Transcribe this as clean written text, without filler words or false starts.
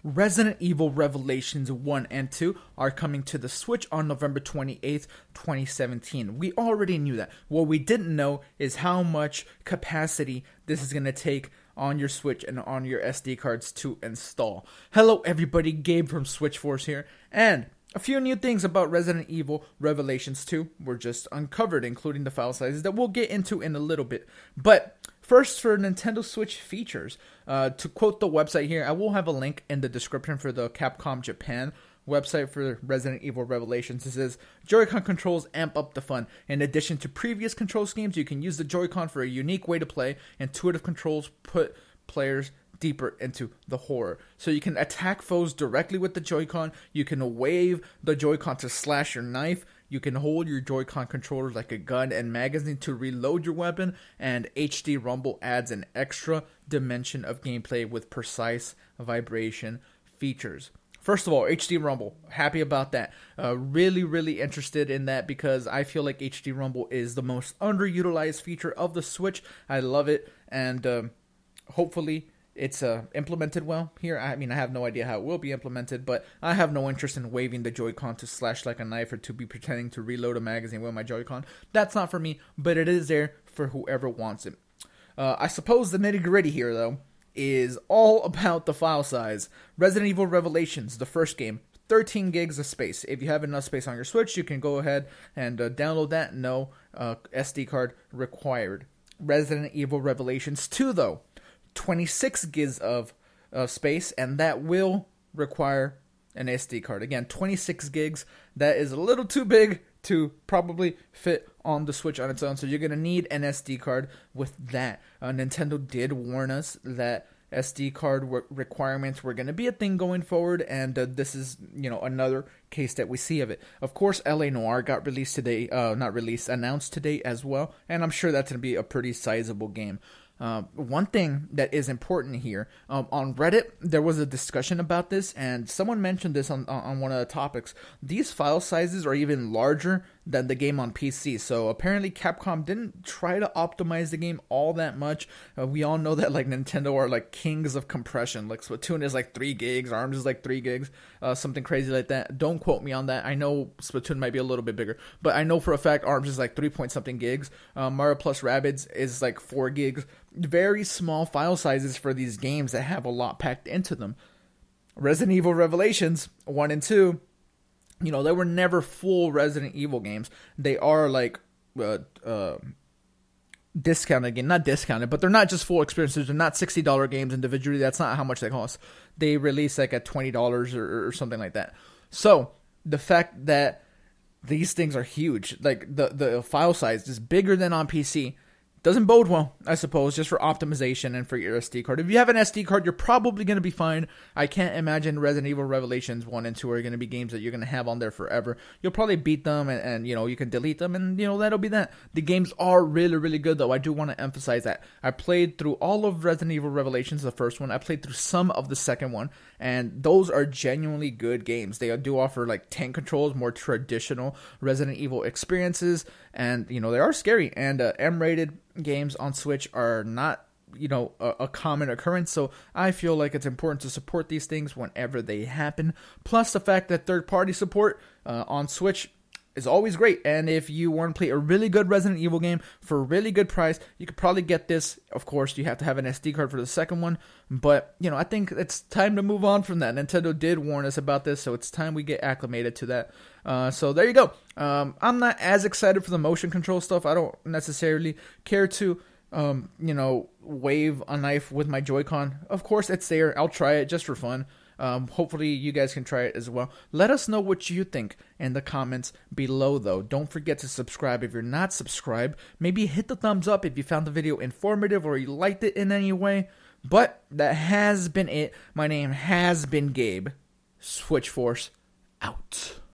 Resident Evil Revelations 1 and 2 are coming to the Switch on November 28th, 2017. We already knew that. What we didn't know is how much capacity this is going to take on your Switch and on your SD cards to install. Hello everybody, Gabe from SwitchForce here, and a few new things about Resident Evil Revelations 2 were just uncovered, including the file sizes that we'll get into in a little bit. But first, for Nintendo Switch features, to quote the website here, I will have a link in the description for the Capcom Japan website for Resident Evil Revelations. It says, Joy-Con controls amp up the fun. In addition to previous control schemes, you can use the Joy-Con for a unique way to play. Intuitive controls put players deeper into the horror. So you can attack foes directly with the Joy-Con. You can wave the Joy-Con to slash your knife. You can hold your Joy-Con controller like a gun and magazine to reload your weapon. And HD Rumble adds an extra dimension of gameplay with precise vibration features. First of all, HD Rumble, happy about that. Really interested in that because I feel like HD Rumble is the most underutilized feature of the Switch. I love it, and hopefully it's implemented well here. I mean, I have no idea how it will be implemented, but I have no interest in waving the Joy-Con to slash like a knife or to be pretending to reload a magazine with my Joy-Con. That's not for me, but it is there for whoever wants it. I suppose the nitty-gritty here, though, is all about the file size. Resident Evil Revelations, the first game, 13 gigs of space. If you have enough space on your Switch, you can go ahead and download that. No SD card required. Resident Evil Revelations 2, though, 26 gigs of space, and that will require an SD card. Again, 26 gigs. That is a little too big to probably fit on the Switch on its own, so you're going to need an SD card with that. Nintendo did warn us that SD card requirements were going to be a thing going forward, and this is, another case that we see of it. Of course, LA Noire got released today, announced today as well, and I'm sure that's going to be a pretty sizable game. One thing that is important here, on Reddit, there was a discussion about this, and someone mentioned this on one of the topics. These file sizes are even larger than the game on PC, so apparently Capcom didn't try to optimize the game all that much. We all know that Nintendo are kings of compression. Splatoon is 3 gigs, ARMS is 3 gigs, something crazy like that. Don't quote me on that. I know Splatoon might be a little bit bigger, but I know for a fact ARMS is 3 point something gigs. Mario plus Rabbids is 4 gigs. Very small file sizes for these games that have a lot packed into them. Resident Evil Revelations 1 and 2, they were never full Resident Evil games. They are discounted again, not discounted, but they're not just full experiences. They're not $60 games individually. That's not how much they cost. They release at $20 or something like that. So the fact that these things are huge, the file size is bigger than on PC, doesn't bode well, I suppose, just for optimization and for your SD card. If you have an SD card, you're probably going to be fine. I can't imagine Resident Evil Revelations 1 and 2 are going to be games that you're going to have on there forever. You'll probably beat them and you can delete them, and, that'll be that. The games are really good, though. I do want to emphasize that. I played through all of Resident Evil Revelations, the first one. I played through some of the second one, and those are genuinely good games. They do offer, tank controls, more traditional Resident Evil experiences, and, they are scary, and M-rated games on Switch are not, a common occurrence, so I feel like it's important to support these things whenever they happen. Plus, the fact that third-party support on Switch is always great, and if you want to play a really good Resident Evil game for a really good price, you could probably get this. Of course, you have to have an SD card for the second one, but, I think it's time to move on from that. Nintendo did warn us about this, so it's time we get acclimated to that. So there you go. I'm not as excited for the motion control stuff. I don't necessarily care to, wave a knife with my Joy-Con. Of course, it's there. I'll try it just for fun. Hopefully you guys can try it as well. Let us know what you think in the comments below, though. Don't forget to subscribe if you're not subscribed. Maybe hit the thumbs up if you found the video informative or you liked it in any way. But that has been it. My name has been Gabe. SwitchForce out.